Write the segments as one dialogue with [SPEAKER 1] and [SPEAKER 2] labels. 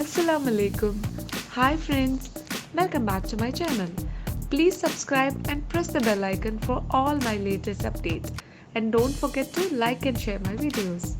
[SPEAKER 1] Assalamu alaikum. Hi friends, welcome back to my channel. Please subscribe and press the bell icon for all my latest updates. And don't forget to like and share my videos.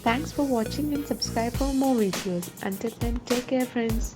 [SPEAKER 1] Thanks for watching and subscribe for more videos. Until then, take care friends.